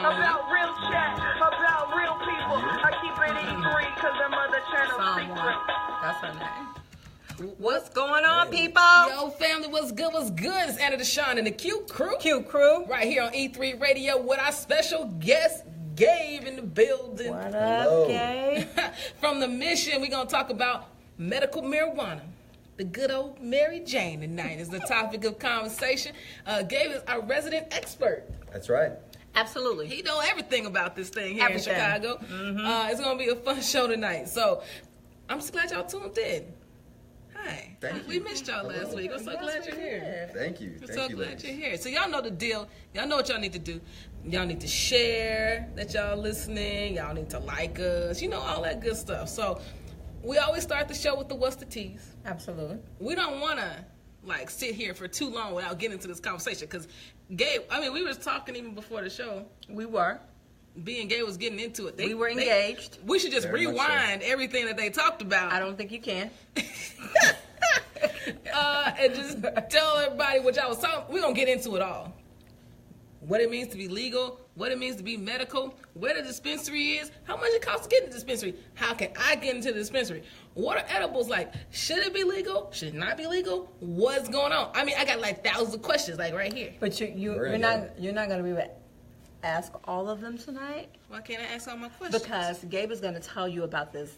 About real chat, about real people. I keep it E3 because them other channels secret. That's her name. What's going on, people? Yo, family, what's good? What's good? It's Anna DeShawn and the QCrew. QCrew. Right here on E3 Radio with our special guest, Gabe, in the building. What up, Gabe? From the mission, we're going to talk about medical marijuana. The good old Mary Jane tonight is the topic of conversation. Gabe is our resident expert. That's right. Absolutely. He knows everything about this thing here Everything. in Chicago. It's going to be a fun show tonight. So I'm just glad y'all tuned in. Hi. Thank We you. missed y'all last week. I'm so glad you're here. Thank you. I'm Thank so you, glad ladies. you're here. So y'all know the deal. Y'all know what y'all need to do. Y'all need to share that y'all listening. Y'all need to like us. You know, all that good stuff. So we always start the show with the what's the tease. Absolutely. We don't want to like sit here for too long without getting into this conversation because Gabe, I mean, we were talking even before the show. We were. B and Gabe was getting into it. We were engaged. We should just Very much rewind everything that they talked about. I don't think you can. And just tell everybody what y'all was talking. We're going to get into it all. What it means to be legal, what it means to be medical, where the dispensary is, how much it costs to get in the dispensary, how can I get into the dispensary, what are edibles like, should it be legal, should it not be legal, what's going on? I mean, I got like thousands of questions like right here. But you're not going to be able to ask all of them tonight. Why can't I ask all my questions? Because Gabe is going to tell you about this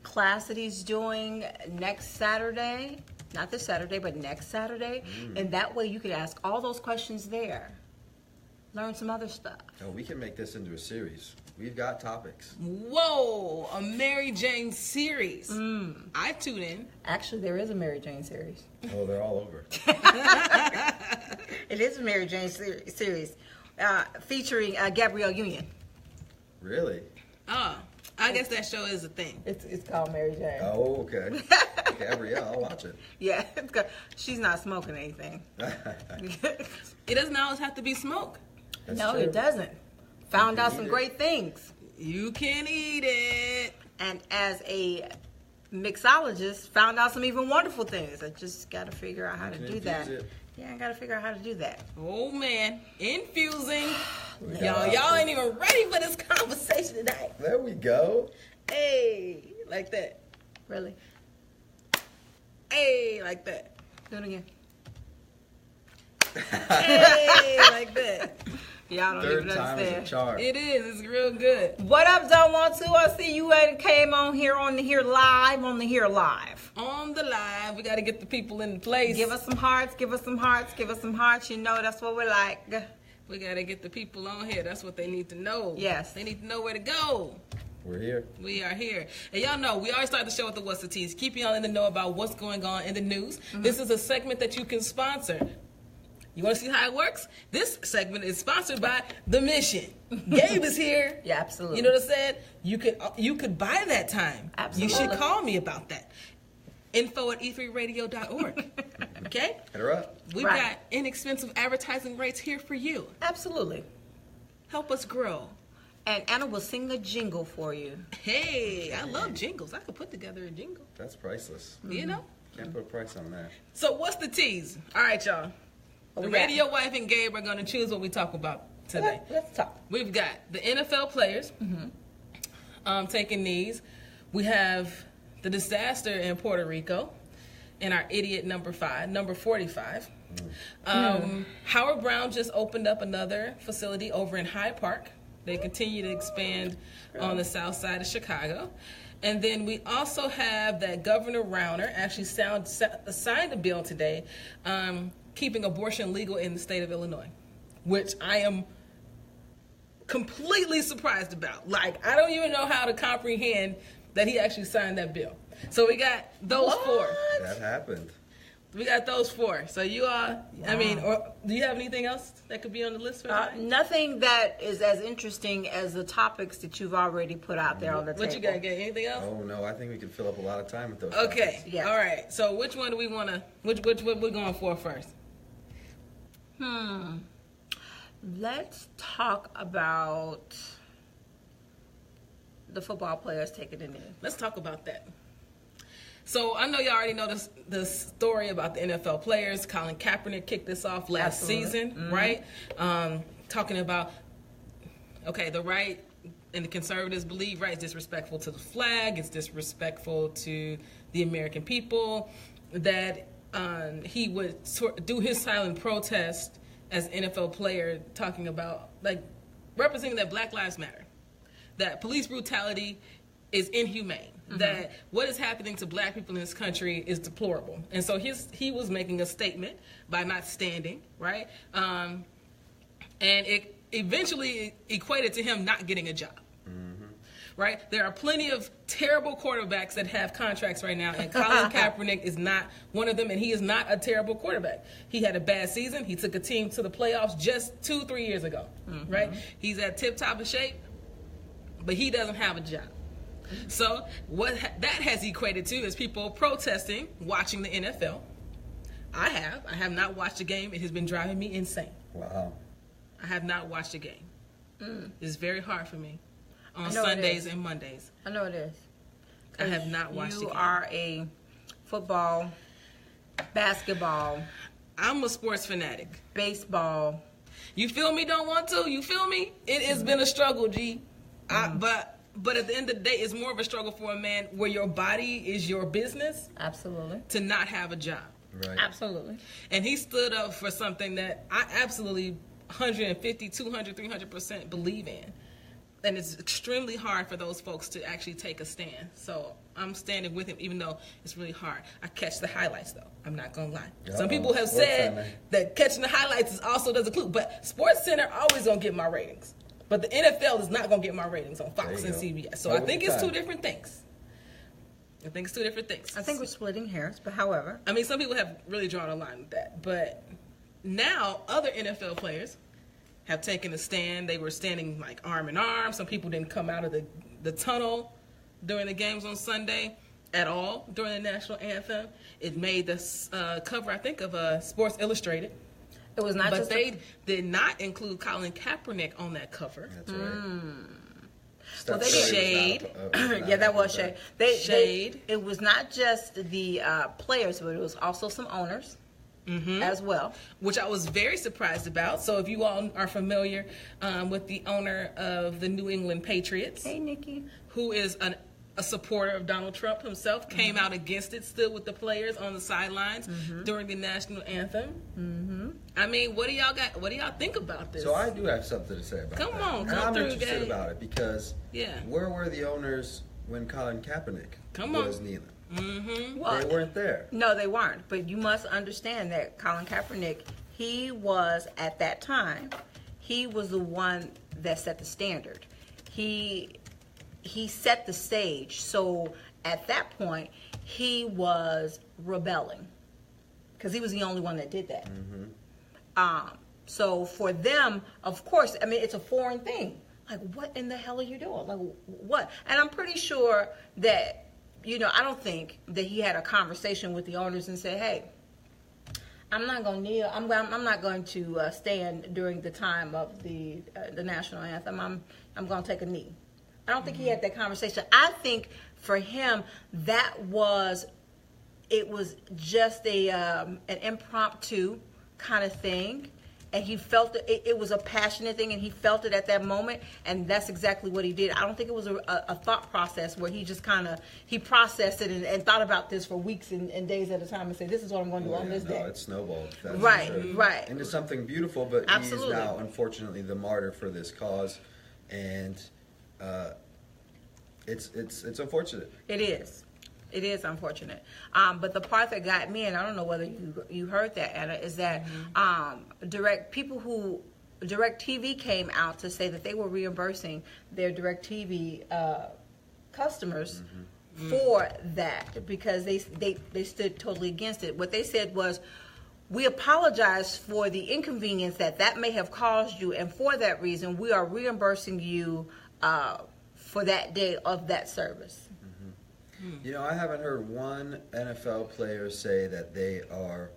class that he's doing next Saturday. Not this Saturday, but next Saturday. And that way you could ask all those questions there. Learn some other stuff. Oh, we can make this into a series. We've got topics. Whoa, a Mary Jane series. I tune in. Actually, there is a Mary Jane series. Oh, they're all over. It is a Mary Jane series featuring Gabrielle Union. Really? Oh, I guess that show is a thing. It's called Mary Jane. Oh, okay. Gabrielle, I'll watch it. Yeah, she's not smoking anything. It doesn't always have to be smoke. That's No, true. it doesn't. Found can out eat some it. great things. You can eat it. And as a mixologist, found out some even wonderful things. I just got to figure out how to can do that. infuse it. Yeah, I got to figure out how to do that. Oh man, infusing. We Y'all got ain't even ready for this conversation tonight. There we go. Hey, like that. Really? Hey, like that. Do it again. Hey, like that. Y'all don't Third even time is a understand. charm. It is. It's real good. What up, Don't Want To? I see you came on the Here Live. On the live, we got to get the people in place. Give us some hearts, give us some hearts, give us some hearts. You know that's what we like. We got to get the people on here. That's what they need to know. Yes. They need to know where to go. We're here. We are here. And y'all know, we always start the show with the What's the Tease. Keep y'all in the know about what's going on in the news. This is a segment that you can sponsor. You want to see how it works? This segment is sponsored by The Mission. Gabe is here. Yeah, absolutely. You know what I said? You could buy that time. Absolutely. You should call me about that. info@e3radio.org. Okay? Hit her up. We've Right. got inexpensive advertising rates here for you. Absolutely. Help us grow. And Anna will sing a jingle for you. Hey, I love jingles. I could put together a jingle. That's priceless. You know? Can't put a price on that. So what's the tease? All right, y'all. The we got? radio wife and Gabe are going to choose what we talk about today. Let's talk. We've got the NFL players taking knees. We have the disaster in Puerto Rico and our idiot number 45. Howard Brown just opened up another facility over in Hyde Park. They continue to expand on the south side of Chicago. And then we also have that Governor Rauner actually signed a bill today keeping abortion legal in the state of Illinois, which I am completely surprised about. Like, I don't even know how to comprehend that he actually signed that bill. So we got those four. That happened. We got those four. So you all, I mean, or do you have anything else that could be on the list for tonight? Nothing that is as interesting as the topics that you've already put out there on the table. What you got, Gabe? Anything else? Oh, no, I think we can fill up a lot of time with those Okay. topics. Yeah. All right. So which one do we want to, what we're going for first? Let's talk about the football players taking a knee. Let's talk about that. So I know y'all already know the story about the NFL players. Colin Kaepernick kicked this off last Absolutely. season, right? Talking about okay, the right and the conservatives believe right is disrespectful to the flag, it's disrespectful to the American people, that he would do his silent protest as NFL player, talking about, like, representing that Black Lives Matter, that police brutality is inhumane, that what is happening to black people in this country is deplorable. And so he was making a statement by not standing, right? And it eventually equated to him not getting a job. Right? There are plenty of terrible quarterbacks that have contracts right now, and Colin Kaepernick is not one of them, and he is not a terrible quarterback. He had a bad season. He took a team to the playoffs just 2-3 years ago, right? He's at tip-top of shape, but he doesn't have a job. So what that has equated to is people protesting, watching the NFL. I have not watched a game. It has been driving me insane. Wow. I have not watched a game. It's very hard for me on Sundays and Mondays. I know it is. I have not watched a game. You are a football, basketball. I'm a sports fanatic. Baseball. You feel me? Don't want to? You feel me? It has been a struggle, G. But at the end of the day, it's more of a struggle for a man where your body is your business. Absolutely. To not have a job. Right. Absolutely. And he stood up for something that I absolutely 150, 200, 300% believe in. And it's extremely hard for those folks to actually take a stand. So I'm standing with him, even though it's really hard. I catch the highlights, though. I'm not going to lie. Some people have said that catching the highlights is also does include. But SportsCenter always going to get my ratings. But the NFL is not going to get my ratings on Fox and CBS. So I think it's two different things. I think we're splitting hairs, but however. I mean, some people have really drawn a line with that. But now other NFL players have taken a stand. They were standing like arm in arm. Some people didn't come out of the tunnel during the games on Sunday at all during the national anthem. It made the cover, I think, of Sports Illustrated. It was not, but they did not include Colin Kaepernick on that cover. That's right. Well, they did shade. Yeah, that was shade. Shade. It was not just the players, but it was also some owners. As well, which I was very surprised about. So if you all are familiar with the owner of the New England Patriots, hey Nikki, who is a supporter of Donald Trump himself, came out against it, stood with the players on the sidelines during the national anthem. I mean, what do y'all think about this? So I do have something to say about Come that. on, and come I'm through, interested Gabe. about it because where were the owners when Colin Kaepernick was kneeling? Well, they weren't there. No, they weren't. But you must understand that Colin Kaepernick, he was, at that time, he was the one that set the standard. He set the stage. So at that point, he was rebelling because he was the only one that did that. So for them, of course, I mean, it's a foreign thing. Like, what in the hell are you doing? Like, what? And I'm pretty sure that, you know, I don't think that he had a conversation with the owners and said, hey, I'm not going to kneel. I'm not going to stand during the time of the national anthem. I'm going to take a knee. I don't think he had that conversation. I think for him, it was just an impromptu kind of thing. And he felt it was a passionate thing, and he felt it at that moment, and that's exactly what he did. I don't think it was a thought process where he just he processed it and thought about this for weeks and days at a time and said, this is what I'm going to do on this day. It snowballed. That's Right. Into something beautiful, but Absolutely. He's now, unfortunately, the martyr for this cause, and it's unfortunate. It is. It is unfortunate. But the part that got me, and I don't know whether you heard that, Anna, is that DirecTV came out to say that they were reimbursing their DirecTV customers for that because they stood totally against it. What they said was, we apologize for the inconvenience that may have caused you, and for that reason, we are reimbursing you for that day of that service. You know, I haven't heard one NFL player say that they are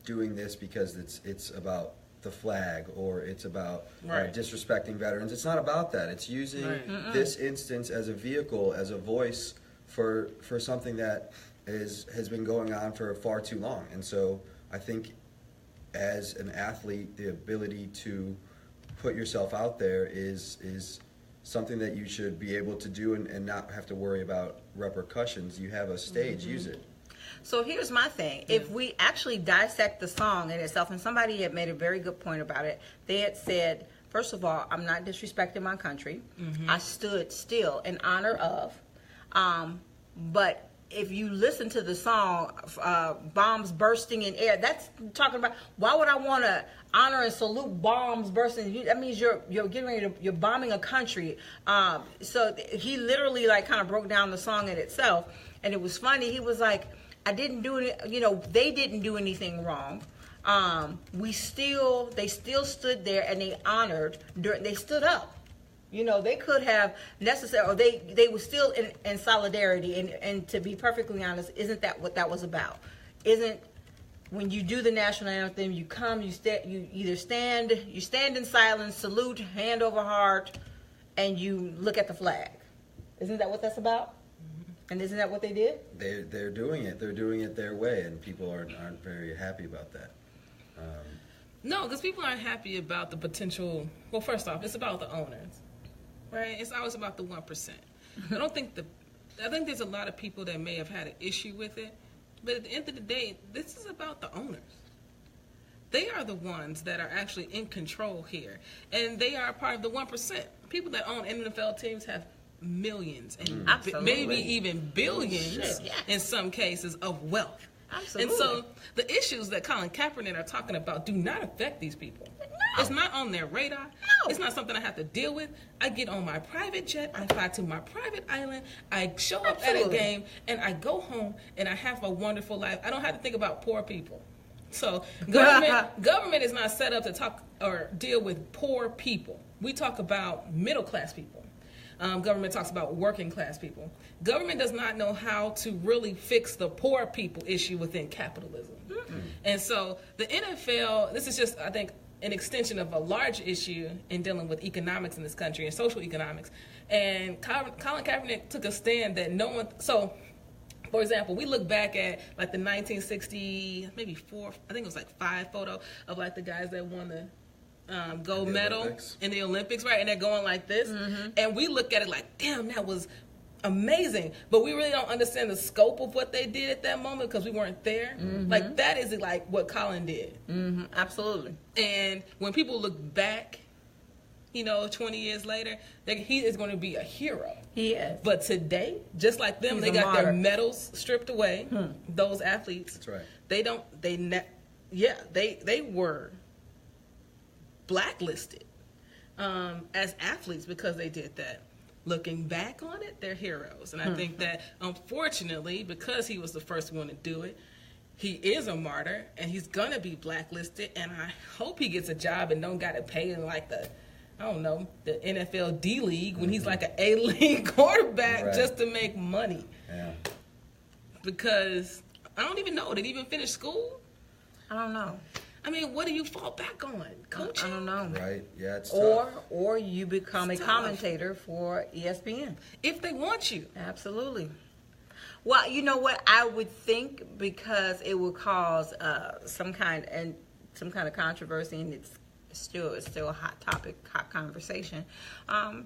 doing this because it's about the flag or it's about disrespecting veterans. It's not about that. It's using this instance as a vehicle, as a voice for something that has been going on for far too long. And so I think as an athlete, the ability to put yourself out there is something that you should be able to do and not have to worry about repercussions. You have a stage, use it. So here's my thing. If we actually dissect the song in itself, and somebody had made a very good point about it, they had said, first of all, I'm not disrespecting my country. I stood still in honor of. But if you listen to the song, bombs bursting in air, that's talking about, why would I want to honor and salute bombs bursting? That means you're getting ready to, you're bombing a country. So he literally like kind of broke down the song in itself. And it was funny. He was like, I didn't do it, they didn't do anything wrong. They still stood there and they honored, they stood up. They could have or they were still in solidarity. And to be perfectly honest, isn't that what that was about? Isn't when you do the national anthem, you come, you either stand in silence, salute, hand over heart, and you look at the flag. Isn't that what that's about? And isn't that what they did? They're doing it. They're doing it their way, and people aren't very happy about that. No, because people aren't happy about the potential. Well, first off, it's about the owners, right? It's always about the 1%. I think there's a lot of people that may have had an issue with it, but at the end of the day, this is about the owners. They are the ones that are actually in control here, and they are part of the 1%. People that own NFL teams have millions and maybe even billions in some cases of wealth. Absolutely. And so the issues that Colin Kaepernick are talking about do not affect these people. No. It's not on their radar. No. It's not something I have to deal with. I get on my private jet, I fly to my private island, I show up at a game, and I go home and I have a wonderful life. I don't have to think about poor people. So government is not set up to talk or deal with poor people. We talk about middle class people. Government talks about working class people. Government does not know how to really fix the poor people issue within capitalism. Mm-hmm. And so the NFL, this is just, I think, an extension of a large issue in dealing with economics in this country and social economics. And Colin Kaepernick took a stand that no one, so for example, we look back at like the 1960, maybe 5 photo of like the guys that won the gold medal in the Olympics, right? And they're going like this. Mm-hmm. And we look at it like, damn, that was amazing. But we really don't understand the scope of what they did at that moment because we weren't there. Mm-hmm. Like, that is like what Colin did. Mm-hmm. Absolutely. And when people look back, 20 years later, he is going to be a hero. He is. But today, just like them, they got their medals stripped away. Those athletes. That's right. They were blacklisted as athletes because they did that. Looking back on it, they're heroes. And I think that, unfortunately, because he was the first one to do it, he is a martyr, and he's going to be blacklisted, and I hope he gets a job and don't got to pay in like the NFL D-League when he's like an A-League quarterback just to make money. Yeah. Because I don't even know. Did he even finish school? I don't know. I mean, what do you fall back on? Coaching? I don't know. Right. Yeah, it's tough. Or you become a commentator for ESPN. If they want you. Absolutely. Well, you know what? I would think because it would cause some kind of controversy, and it's still a hot topic, hot conversation. I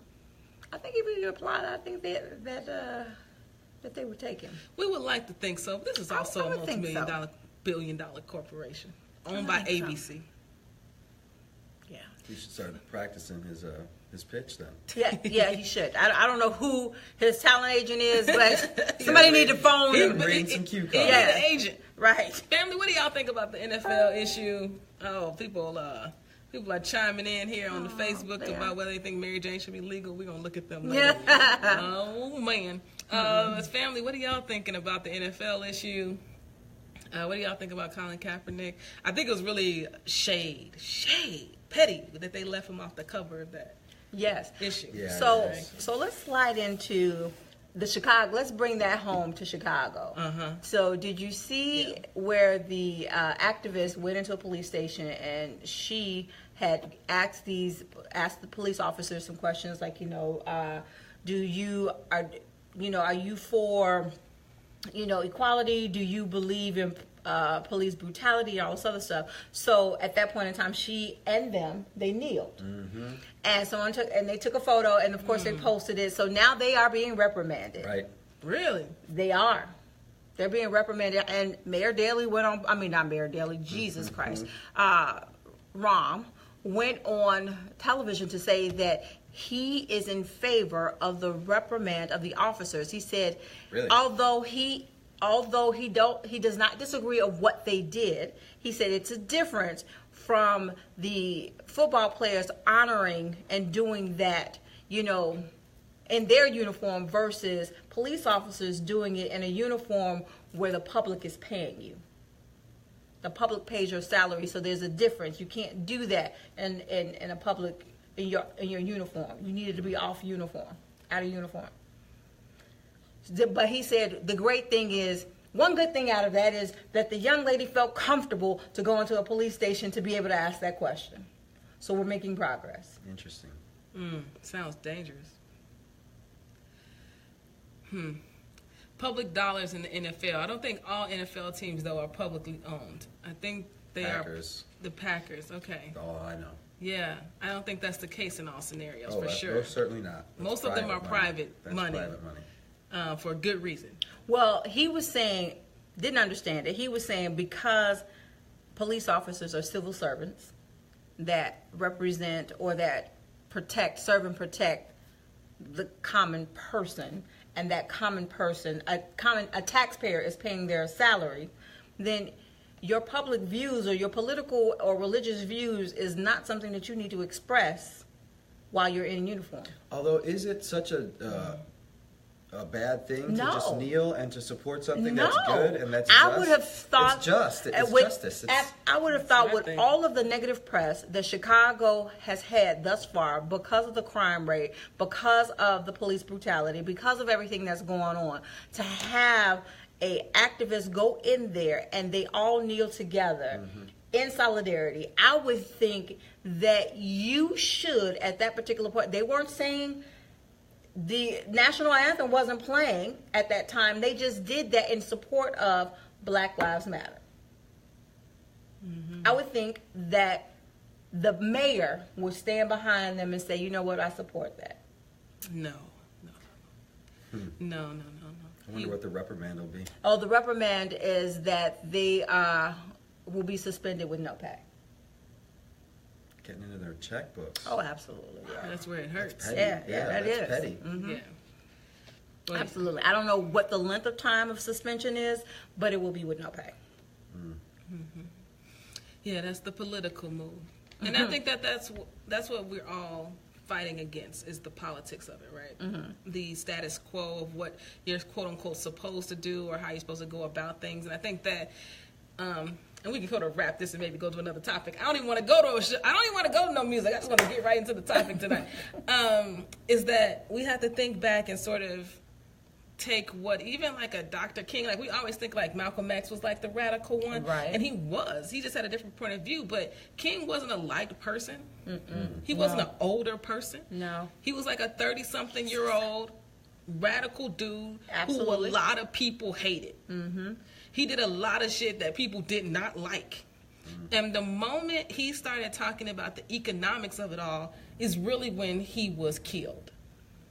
think if you applied, I think that they would take him. We would like to think so. This is also a multi-million-dollar, billion-dollar corporation. Owned by ABC. So. Yeah. He should start practicing his pitch then. Yeah, he should. I don't know who his talent agent is, but somebody need to phone him. Read some cue cards. Yeah, the agent. Right. Family, what do y'all think about the NFL issue? Oh, people are chiming in here on the Facebook about whether they think Mary Jane should be legal. We're going to look at them later. Oh, man. Family, what are y'all thinking about the NFL issue? What do y'all think about Colin Kaepernick? I think it was really petty that they left him off the cover of that issue. Yeah, so let's slide into the Chicago. Let's bring that home to Chicago. So did you see where the activist went into a police station and she had asked the police officers some questions like, are you for equality? Do you believe in police brutality, all this other stuff. So at that point in time, she and them, they kneeled. And they took a photo, and of course they posted it. So now they are being reprimanded. Right. Really? They are. They're being reprimanded. And Mayor Daley went on, not Mayor Daley, Jesus Christ. Rahm went on television to say that he is in favor of the reprimand of the officers. He said, Really? although he does not disagree of what they did, he said it's a difference from the football players honoring and doing that, in their uniform versus police officers doing it in a uniform where the public is paying you. The public pays your salary, so there's a difference. You can't do that in a public in your uniform. You needed to be out of uniform. But he said the great thing is, one good thing out of that is that the young lady felt comfortable to go into a police station to be able to ask that question. So we're making progress. Interesting. Sounds dangerous. Public dollars in the NFL. I don't think all NFL teams, though, are publicly owned. I think they Packers. are the Packers. Okay. Oh, I know. Yeah, I don't think that's the case in all scenarios, Oh, for sure. No, certainly not. Most of them are private money. Private money. For good reason. Well, he was saying, didn't understand it. He was saying because police officers are civil servants that represent or that serve and protect the common person, and that common person, a taxpayer is paying their salary, then your public views or your political or religious views is not something that you need to express while you're in uniform. Although, is it such a bad thing to just kneel and to support something that's good and that's just? I would have thought it's just. It's justice. I would have thought with all of the negative press that Chicago has had thus far because of the crime rate, because of the police brutality, because of everything that's going on, to have a activist go in there and they all kneel together in solidarity, I would think that you should, at that particular point, they weren't saying the national anthem wasn't playing at that time. They just did that in support of Black Lives Matter. I would think that the mayor would stand behind them and say, you know what, I support that. No. I wonder what the reprimand will be. Oh, the reprimand is that they will be suspended with no pay. Getting into their checkbooks. Oh, absolutely. Yeah. That's where it hurts. Yeah, that that's is. petty. Yeah. But Absolutely. I don't know what the length of time of suspension is, but it will be with no pay. yeah, that's the political move. And I think that's what we're all fighting against, is the politics of it, right? The status quo of what you're quote unquote supposed to do or how you're supposed to go about things. And I think that and we can sort of wrap this and maybe go to another topic. I don't even want to go to no music. I just want to get right into the topic tonight. Is that we have to think back and sort of take what even like a Dr. King, like we always think like Malcolm X was like the radical one, right? And he just had a different point of view. But King wasn't a liked person. He wasn't an older person. No, he was like a 30-something-year-old radical dude Absolutely. who a lot of people hated. He did a lot of shit that people did not like. And the moment he started talking about the economics of it all is really when he was killed,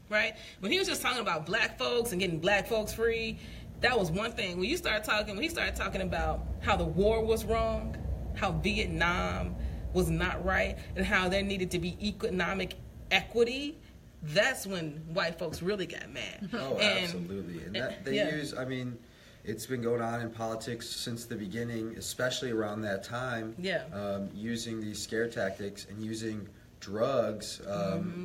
right? When he was just talking about black folks and getting black folks free, that was one thing. When he started talking about how the war was wrong, how Vietnam was not right, and how there needed to be economic equity, that's when white folks really got mad. Oh, absolutely. And that they use, I mean, it's been going on in politics since the beginning, especially around that time. Yeah. Using these scare tactics and using drugs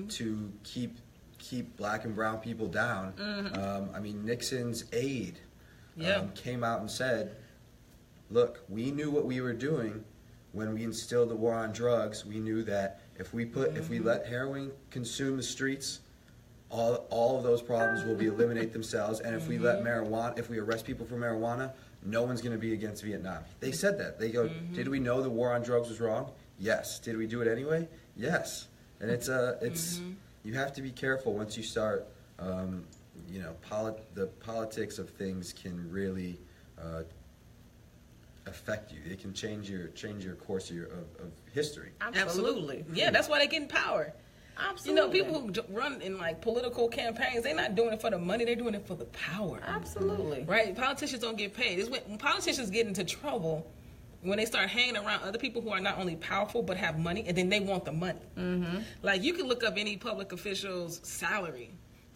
to keep black and brown people down. I mean, Nixon's aide came out and said, "Look, we knew what we were doing when we instilled the war on drugs. We knew that if we let heroin consume the streets, all of those problems will be eliminate themselves. And if we let marijuana, if we arrest people for marijuana, no one's going to be against Vietnam." They said that. They go, "Did we know the war on drugs was wrong? Yes. Did we do it anyway? Yes." And it's you have to be careful once you start. The politics of things can really affect you. It can change your course of history. Absolutely. Yeah, that's why they get in power. Absolutely. You know, people who run in like political campaigns, they're not doing it for the money, they're doing it for the power. Absolutely. Right? Politicians don't get paid. It's when politicians get into trouble when they start hanging around other people who are not only powerful but have money, and then they want the money. Mm-hmm. Like, you can look up any public official's salary,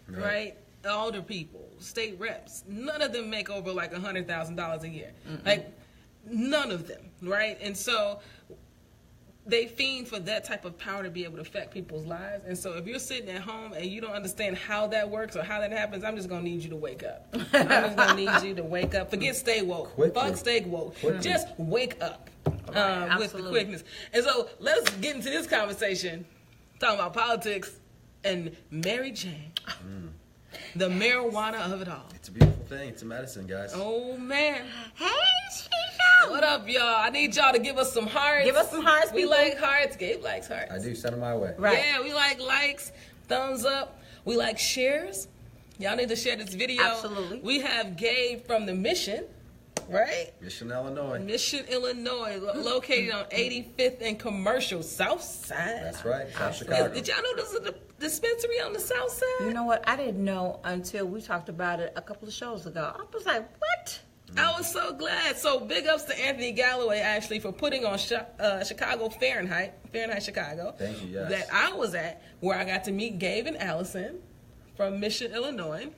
right? Older people, state reps, none of them make over like $100,000 a year. Mm-mm. Like, none of them, right? And so they fiend for that type of power to be able to affect people's lives. And so if you're sitting at home and you don't understand how that works or how that happens, I'm just going to need you to wake up. I'm just going to need you to wake up. Forget stay woke. Fuck stay woke. Just wake up with the quickness. And so let's get into this conversation talking about politics and Mary Jane. The marijuana of it all. It's a beautiful thing. It's a medicine, guys. Oh, man. Hey, Shisha. What up, y'all? I need y'all to give us some hearts. Give us some hearts, We people. like hearts. Gabe likes hearts. I do. Send them my way. Right. Yeah, we like likes, thumbs up. We like shares. Y'all need to share this video. Absolutely. We have Gabe from the Mission, right? Mission, Illinois. Mission, Illinois, located on 85th and Commercial, South Side. That's right. South Chicago. Did y'all know this is a dispensary on the South Side? You know what? I didn't know until we talked about it a couple of shows ago. I was like, what? I was so glad. So big ups to Anthony Galloway, actually, for putting on Chicago Fahrenheit Chicago. Thank you, yes. That I was at, where I got to meet Gabe and Allison from Mission, Illinois.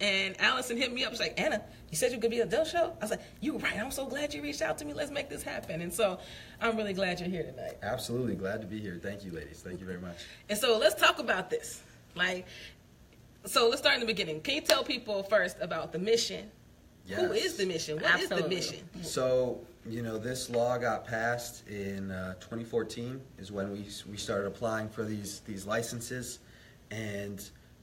And Allison hit me up. She's like, Anna, you said you could be a Del Show? I was like, you're right. I'm so glad you reached out to me. Let's make this happen. And so I'm really glad you're here tonight. Absolutely. Glad to be here. Thank you, ladies. Thank you very much. And so let's talk about this. So let's start in the beginning. Can you tell people first about the Mission? Yes. Who is the Mission? What is the Absolutely. Mission? So, this law got passed in 2014 is when we started applying for these licenses. And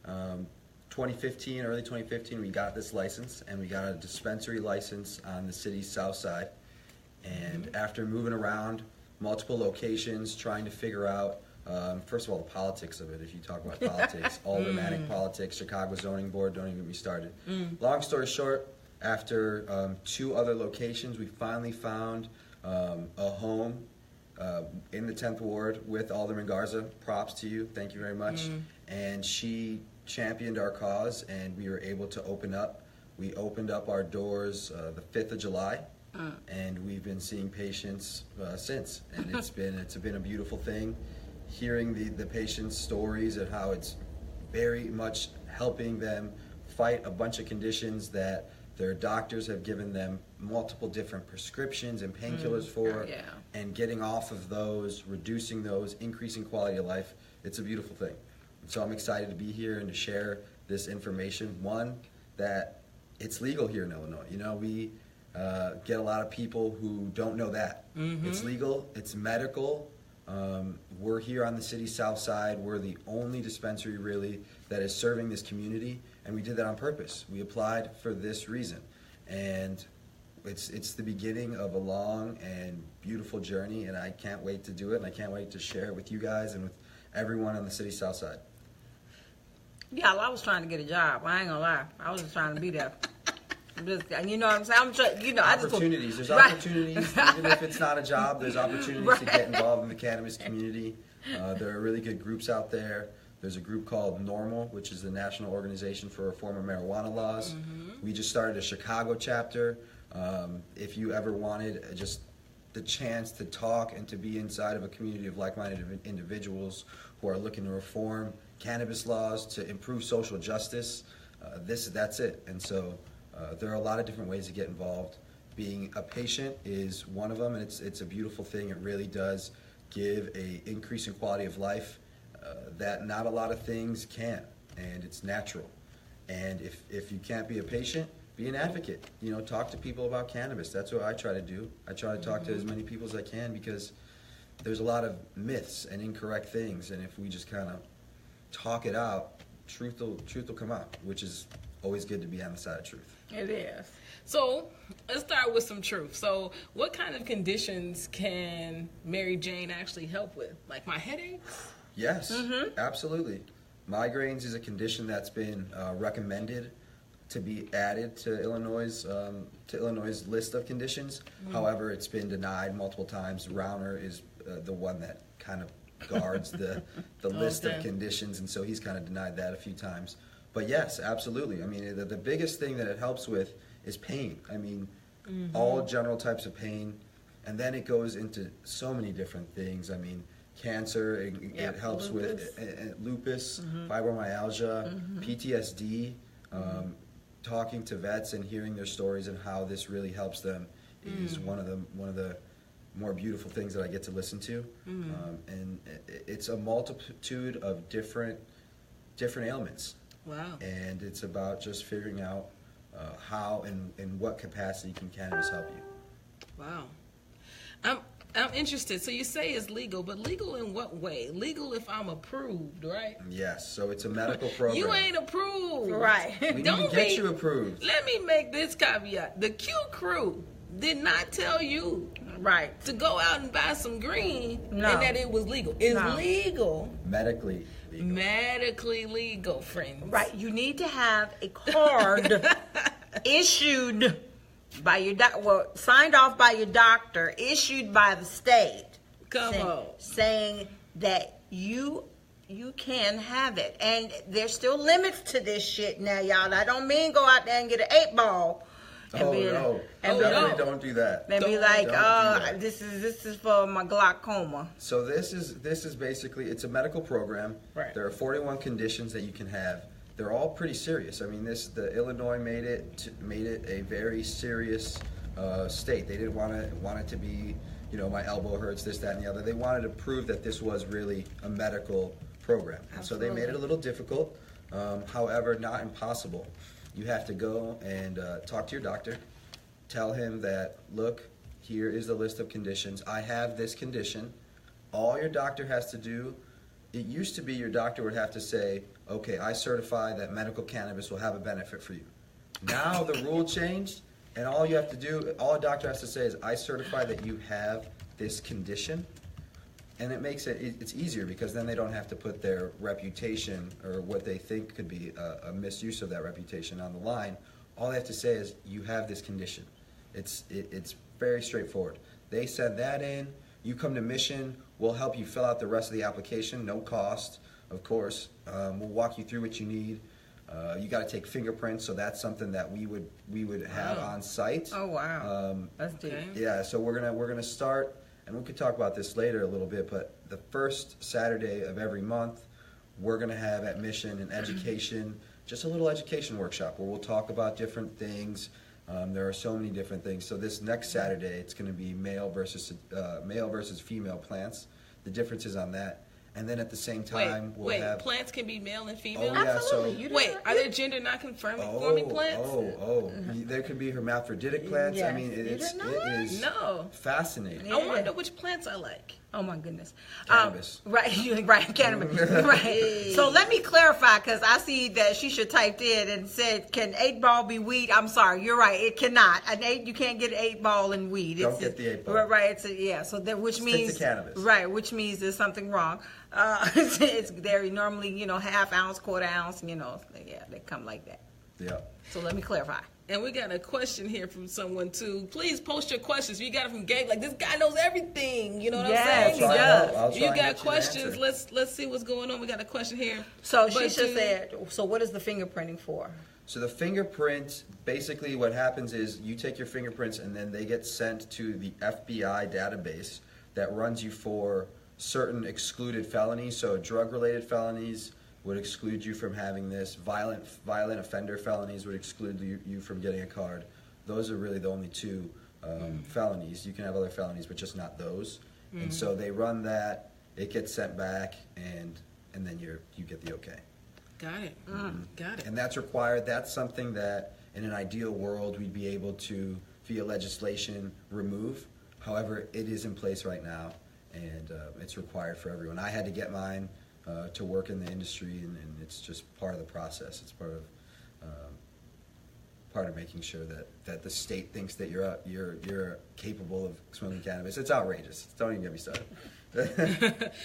2015, early 2015, we got this license, and we got a dispensary license on the city's south side. And after moving around multiple locations, trying to figure out, first of all, the politics of it. If you talk about politics, aldermanic politics, Chicago Zoning Board, don't even get me started. Long story short, after 2 other locations, we finally found a home in the 10th Ward with Alderman Garza. Props to you. Thank you very much. And she championed our cause, and we were able to open up. We opened up our doors the 5th of July, and we've been seeing patients since. And it's been a beautiful thing, hearing the patients' stories and how it's very much helping them fight a bunch of conditions that their doctors have given them multiple different prescriptions and painkillers for, and getting off of those, reducing those, increasing quality of life. It's a beautiful thing. So I'm excited to be here and to share this information. One, that it's legal here in Illinois. We get a lot of people who don't know that. It's legal, it's medical. We're here on the city's south side. We're the only dispensary really that is serving this community, and we did that on purpose. We applied for this reason, and it's the beginning of a long and beautiful journey, and I can't wait to do it, and I can't wait to share it with you guys and with everyone on the city's south side. Yeah, I was trying to get a job. I ain't gonna lie. I was just trying to be there. You know what I'm saying? I'm trying, opportunities. There's opportunities. Even if it's not a job, there's opportunities to get involved in the cannabis community. There are really good groups out there. There's a group called NORML, which is the National Organization for Reform of Marijuana Laws. We just started a Chicago chapter. If you ever wanted just the chance to talk and to be inside of a community of like-minded individuals who are looking to reform cannabis laws to improve social justice, that's it. And so there are a lot of different ways to get involved. Being a patient is one of them, and it's a beautiful thing. It really does give a increase in quality of life that not a lot of things can, and it's natural. And if you can't be a patient, be an advocate. Talk to people about cannabis. That's what I try to do. I try to talk to as many people as I can, because there's a lot of myths and incorrect things, and if we just kind of talk it out, truth will come out, which is always good to be on the side of truth. It is. So let's start with some truth. So what kind of conditions can Mary Jane actually help with? Like my headaches? Yes, absolutely. Migraines is a condition that's been recommended to be added to Illinois' list of conditions. However, it's been denied multiple times. Rauner is the one that kind of guards the list of conditions, and so he's kind of denied that a few times. But yes, absolutely. I mean, the biggest thing that it helps with is pain. I mean, all general types of pain, and then it goes into so many different things. I mean, cancer, it helps with lupus, fibromyalgia, PTSD. Talking to vets and hearing their stories and how this really helps them is one of the more beautiful things that I get to listen to. And it's a multitude of different ailments. Wow. And it's about just figuring out how and in what capacity can cannabis help you. Wow. I'm interested. So you say it's legal, but legal in what way? Legal if I'm approved, right? Yes, so it's a medical program. You ain't approved. Right. We need to get you approved. Let me make this caveat. The QCrew did not tell you to go out and buy some green and that it was legal. It's legal. Medically legal. Medically legal, friends. Right. You need to have a card issued by your signed off by your doctor, issued by the state. Saying that you can have it. And there's still limits to this shit now, y'all. I don't mean go out there and get an 8-ball. Definitely don't do that. And be like, this is for my glaucoma. So this is basically, it's a medical program. Right. There are 41 conditions that you can have. They're all pretty serious. I mean, the Illinois made it a very serious state. They didn't want it to be, my elbow hurts, this, that, and the other. They wanted to prove that this was really a medical program. And so they made it a little difficult, however, not impossible. You have to go and talk to your doctor, tell him that, look, here is the list of conditions. I have this condition. All your doctor has to do, it used to be your doctor would have to say, okay, I certify that medical cannabis will have a benefit for you. Now the rule changed, and all a doctor has to say is, I certify that you have this condition. And it makes it's easier because then they don't have to put their reputation or what they think could be a misuse of that reputation on the line. All they have to say is, you have this condition. It's very straightforward. They send that in. You come to Mission. We'll help you fill out the rest of the application, no cost, of course. We'll walk you through what you need. You got to take fingerprints, so that's something that we would have on site. Oh wow, that's deep. Yeah, so we're gonna start, and we could talk about this later a little bit. But the first Saturday of every month, we're gonna have at Mission an education, just a little education workshop where we'll talk about different things. There are so many different things. So this next Saturday, it's going to be male versus female plants. The differences on that, and then at the same time, we'll have plants can be male and female. Oh, yeah, Absolutely. Are there gender non-conforming plants? There could be hermaphroditic plants. Yes. I mean, it is fascinating. I wonder which plants I like. Oh my goodness. Cannabis. Right, cannabis. Right. So let me clarify, because I see that Shisha typed in and said, "Can 8-ball be weed?" I'm sorry, you're right. It cannot. You can't get an 8-ball in weed. Don't get the 8-ball. Right. Which means to cannabis. Right, which means there's something wrong. They're normally half ounce, quarter ounce. They come like that. Yeah. So let me clarify. And we got a question here from someone too. Please post your questions. You got it from Gabe. Like, this guy knows everything. You know what I'm saying? He does. You got questions? Let's see what's going on. We got a question here. So she just said, so what is the fingerprinting for? So the fingerprint, basically what happens is you take your fingerprints and then they get sent to the FBI database that runs you for certain excluded felonies. So drug-related felonies would exclude you from having this. Violent offender felonies would exclude you from getting a card. Those are really the only two felonies. You can have other felonies, but just not those. And so they run that. It gets sent back, and then you get the okay. Got it. Got it. And that's required. That's something that, in an ideal world, we'd be able to, via legislation, remove. However, it is in place right now, and it's required for everyone. I had to get mine to work in the industry, and it's just part of the process. It's part of part of making sure that the state thinks that you're capable of smoking cannabis. It's outrageous. Don't even get me started.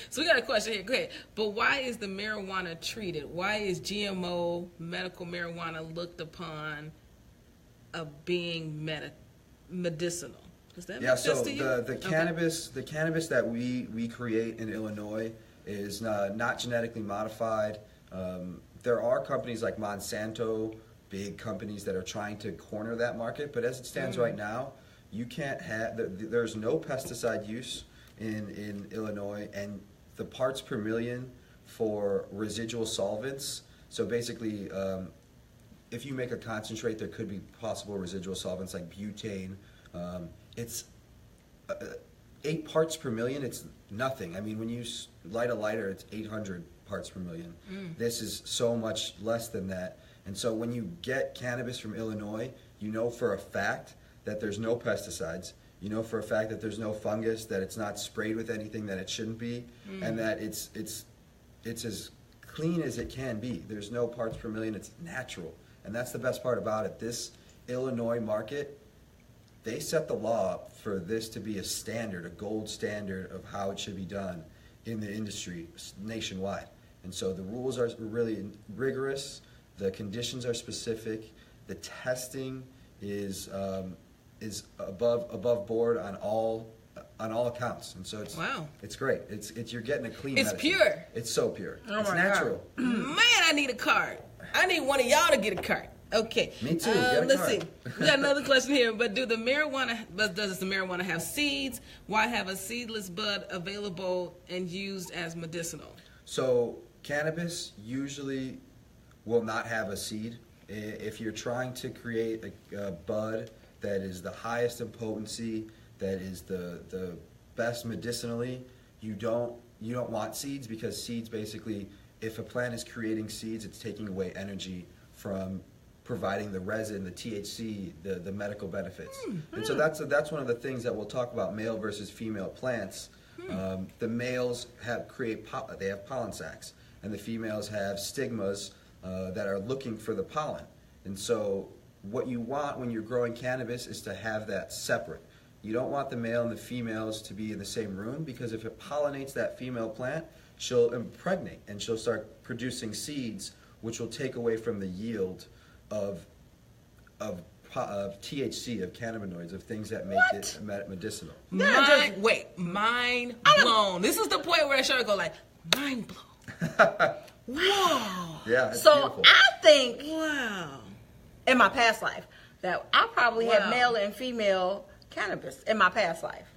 So we got a question here. Go ahead. But why is the marijuana treated? Why is GMO medical marijuana looked upon of being medicinal? Does that make sense to you? The cannabis that we create in Illinois is not genetically modified. There are companies like Monsanto, big companies that are trying to corner that market, but as it stands right now, you can't have. There's no pesticide use in Illinois, and the parts per million for residual solvents. So basically, if you make a concentrate, there could be possible residual solvents like butane. It's 8 parts per million. It's nothing. I mean, when you light a lighter, it's 800 parts per million. This is so much less than that. And so when you get cannabis from Illinois, you know for a fact that there's no pesticides. You know for a fact that there's no fungus, that it's not sprayed with anything that it shouldn't be, and that it's as clean as it can be. There's no parts per million. It's natural. And that's the best part about it. This Illinois market, they set the law for this to be a standard, a gold standard of how it should be done in the industry nationwide. And so the rules are really rigorous. The conditions are specific. The testing is above board on all accounts. And so it's great. It's you're getting a clean medicine. Pure. It's so pure. Oh It's my natural. Man, I need a card. I need one of y'all to get a card. Okay. Me too. Get a Let's card. see. We got another question here. But does the marijuana have seeds? Why have a seedless bud available and used as medicinal? So cannabis usually will not have a seed. If you're trying to create a bud that is the highest in potency, that is the best medicinally, you don't want seeds, because seeds basically, if a plant is creating seeds, it's taking away energy from providing the resin, the THC, the medical benefits. And so that's one of the things that we'll talk about, male versus female plants. The males have pollen sacs, and the females have stigmas that are looking for the pollen. And so what you want when you're growing cannabis is to have that separate. You don't want the male and the females to be in the same room, because if it pollinates that female plant, she'll impregnate and she'll start producing seeds, which will take away from the yield of THC, of cannabinoids, of things that make it medicinal. Mind blown. This is the point where I should go like, mind blown. Whoa. Yeah, it's So beautiful. I think Wow. in my past life that I probably had male and female cannabis in my past life,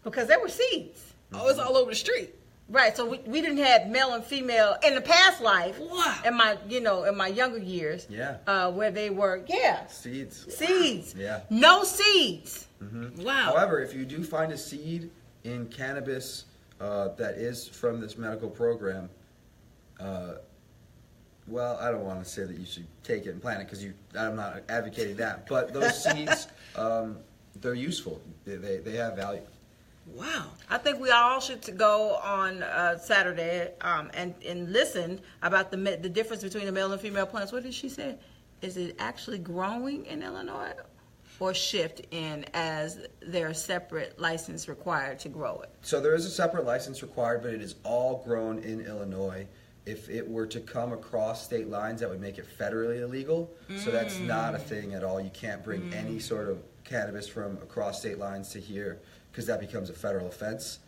because there were seeds. Oh, it's all over the street. Right, so we didn't have male and female in the past life. Wow. In my younger years. Yeah. Where they were Seeds. seeds. Yeah. No seeds. Wow. However, if you do find a seed in cannabis that is from this medical program, well, I don't want to say that you should take it and plant it, because I'm not advocating that. But those seeds, they're useful. They have value. Wow. I think we all should go on Saturday and listen about the difference between the male and female plants. What did she say? Is it actually growing in Illinois, or shift in as there are separate license required to grow it? So there is a separate license required, but it is all grown in Illinois. If it were to come across state lines, that would make it federally illegal. So that's not a thing at all. You can't bring any sort of cannabis from across state lines to here, because that becomes a federal offense.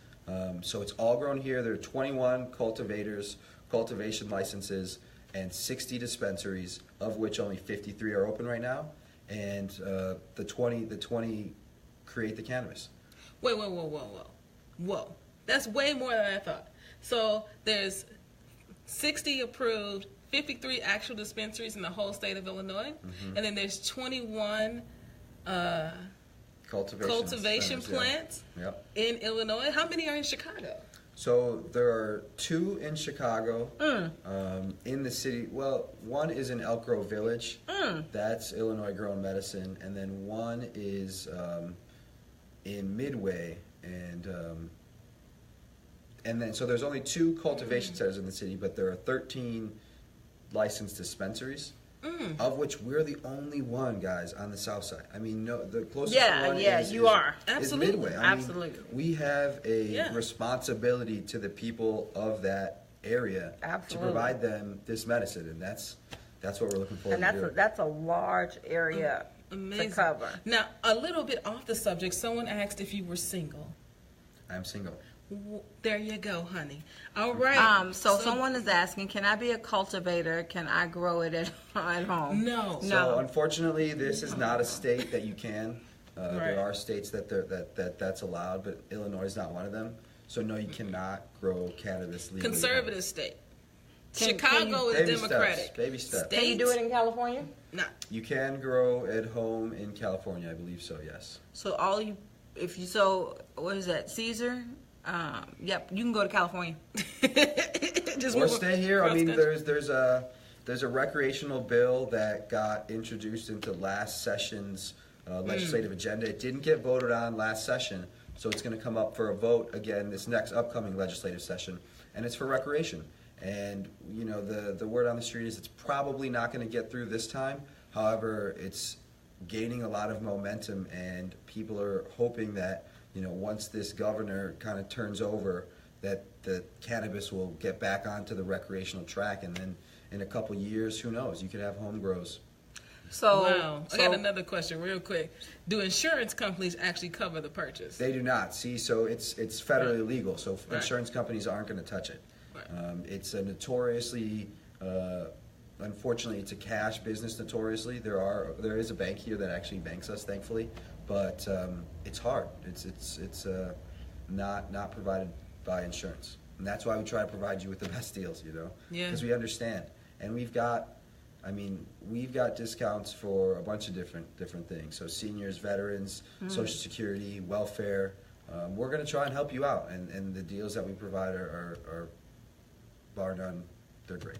So it's all grown here. There are 21 cultivation licenses, and 60 dispensaries, of which only 53 are open right now. And the 20 create the cannabis. Whoa. That's way more than I thought. So there's 60 approved, 53 actual dispensaries in the whole state of Illinois, and then there's 21 cultivation plants in Illinois. How many are in Chicago? So there are 2 in Chicago, in the city. Well, one is in Elk Grove Village. That's Illinois Grown Medicine. And then one is in Midway. And then, so there's only 2 cultivation centers in the city, but there are 13 licensed dispensaries. of which we're the only one, guys, on the south side. I mean, no, the closest one is Absolutely. Midway. Absolutely. We have a responsibility to the people of that area to provide them this medicine, and that's what we're looking for. And that's a large area to cover. Now, a little bit off the subject, someone asked if you were single. I'm single. There you go, honey. All right. So someone is asking, can I be a cultivator? Can I grow it at home? No. So unfortunately, this is not a state that you can. There are states that's allowed, but Illinois is not one of them. So no, you cannot grow cannabis legally. Conservative state. Chicago is Democratic. Baby steps. Can you do it in California? No. You can grow at home in California, I believe so. Yes. So what is that, Caesar? Yep, you can go to California. Or stay here. I mean, there's a recreational bill that got introduced into last session's legislative agenda. It didn't get voted on last session, so it's going to come up for a vote again this next upcoming legislative session, and it's for recreation. And you know, the word on the street is it's probably not going to get through this time. However, it's gaining a lot of momentum, and people are hoping that, you know, once this governor kind of turns over, that the cannabis will get back onto the recreational track, and then in a couple years, who knows, you could have home grows. I got another question real quick. Do insurance companies actually cover the purchase? They do not. See, so it's federally illegal, so insurance companies aren't going to touch it. Right. It's a notoriously, unfortunately, it's a cash business. Notoriously, there is a bank here that actually banks us, thankfully, but it's hard. It's not provided by insurance, and that's why we try to provide you with the best deals, you know, because we understand, and we've got discounts for a bunch of different things. So seniors, veterans, Social Security, welfare. We're going to try and help you out, and the deals that we provide are bar none, they're great.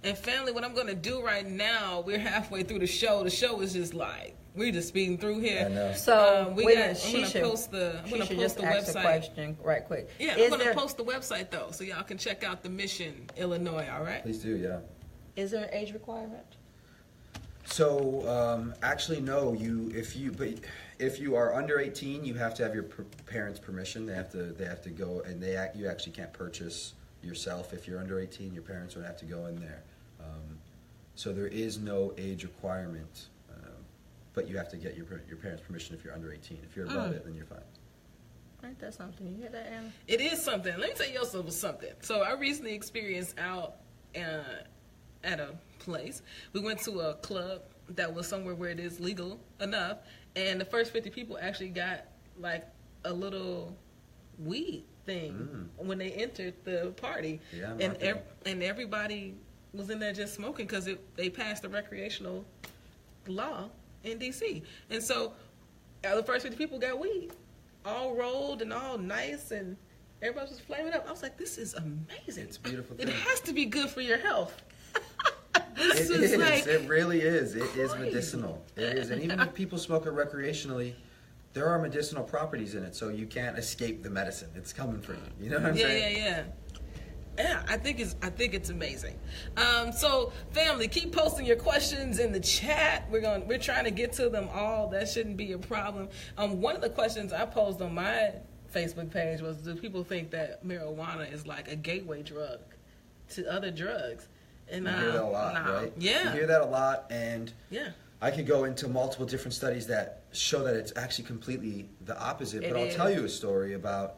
And family, what I'm going to do right now, we're halfway through the show. The show is just like, we're just speeding through here. I know. So I'm going to post the website. The question right quick. Yeah, I'm going to post the website though, so y'all can check out the Mission, Illinois. All right. Please do, yeah. Is there an age requirement? So actually, no. If you are under 18, you have to have your parents' permission. They have to go, and you actually can't purchase yourself. If you're under 18, your parents would have to go in there. So there is no age requirement, but you have to get your parents' permission if you're under 18. If you're above it, then you're fine. Ain't that something? You hear that, Anna? It is something. Let me tell you also something. So I recently experienced out at a place. We went to a club that was somewhere where it is legal enough, and the first 50 people actually got like a little weed thing when they entered the party, and everybody was in there just smoking because they passed the recreational law in DC, and so the first 50 people got weed, all rolled and all nice, and everybody was flaming up. I was like, this is amazing. It's a beautiful thing. It has to be good for your health. It is. Like, it really is. It is medicinal. It is. And even if people smoke it recreationally, there are medicinal properties in it, so you can't escape the medicine. It's coming for you. You know what I'm saying? Yeah, I think it's amazing. So, family, keep posting your questions in the chat. We're trying to get to them all. That shouldn't be a problem. One of the questions I posed on my Facebook page was, do people think that marijuana is like a gateway drug to other drugs? And you hear that a lot, right? Yeah. You hear that a lot, and I could go into multiple different studies that show that it's actually completely the opposite. But I'll tell you a story about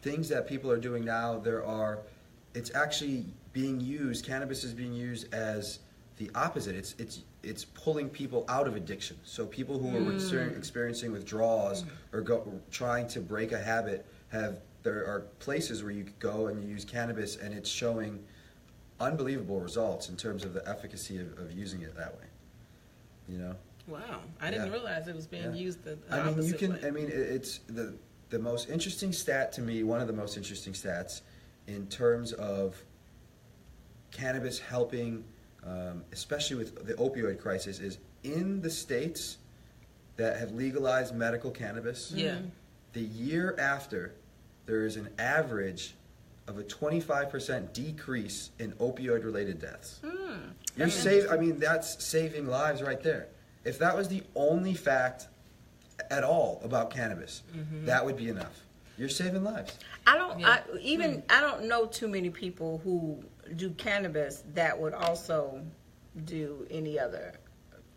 things that people are doing now. It's actually being used. Cannabis is being used as the opposite. It's pulling people out of addiction. So people who are experiencing withdrawals or trying to break a habit there are places where you could go and you use cannabis, and it's showing unbelievable results in terms of the efficacy of using it that way. You know? Wow, I didn't realize it was being used the opposite way. I mean, it's the most interesting stat to me. One of the most interesting stats in terms of cannabis helping, especially with the opioid crisis, is in the states that have legalized medical cannabis. Yeah. The year after, there is an average of a 25% decrease in opioid-related deaths. That's saving lives right there. If that was the only fact at all about cannabis, that would be enough. You're saving lives. I don't know too many people who do cannabis that would also do any other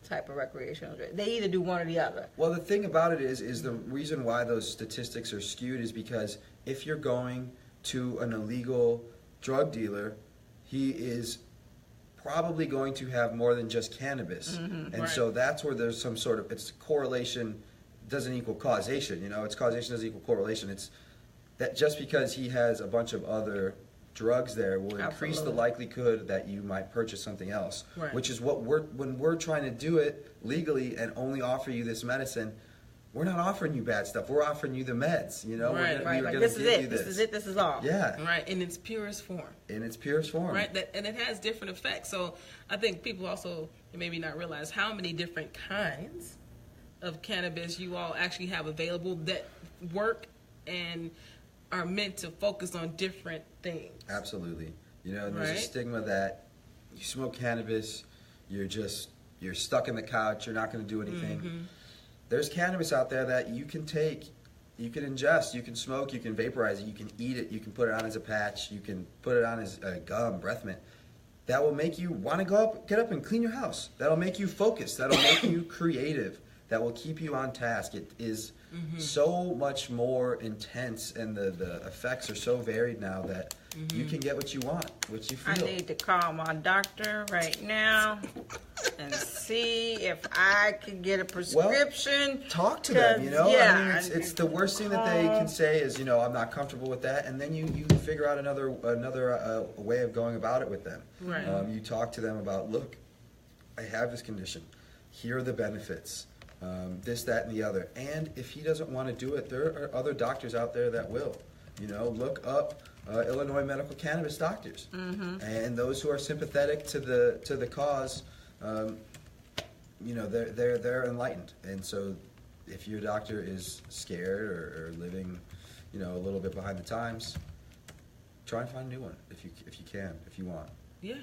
type of recreational drug. They either do one or the other. Well, the thing about it is the reason why those statistics are skewed is because if you're going to an illegal drug dealer, he is probably going to have more than just cannabis. And so that's where there's some sort of, it's correlation doesn't equal causation, it's causation doesn't equal correlation. It's that just because he has a bunch of other drugs there will increase the likelihood that you might purchase something else, which is what when we're trying to do it legally and only offer you this medicine, we're not offering you bad stuff. We're offering you the meds, This is all. Yeah. Right, in its purest form. Right, and it has different effects. So I think people also maybe not realize how many different kinds of cannabis you all actually have available that work and are meant to focus on different things. Absolutely. There's a stigma that you smoke cannabis, you're stuck in the couch, you're not going to do anything. There's cannabis out there that you can take, you can ingest, you can smoke, you can vaporize it, you can eat it, you can put it on as a patch, you can put it on as a gum, breath mint. That will make you want to get up and clean your house. That'll make you focused. That'll make you creative. That will keep you on task. It is so much more intense, and the effects are so varied now that you can get what you want, what you feel. I need to call my doctor right now and see if I can get a prescription. Well, talk to them, it's the worst thing that they can say is, I'm not comfortable with that, and then you figure out another way of going about it with them. Right. You talk to them about, look, I have this condition. Here are the benefits. This, that, and the other. And if he doesn't want to do it, there are other doctors out there that will. Look up Illinois medical cannabis doctors, and those who are sympathetic to the cause. They're enlightened. And so, if your doctor is scared or living, a little bit behind the times, try and find a new one if you can, if you want. Yeah.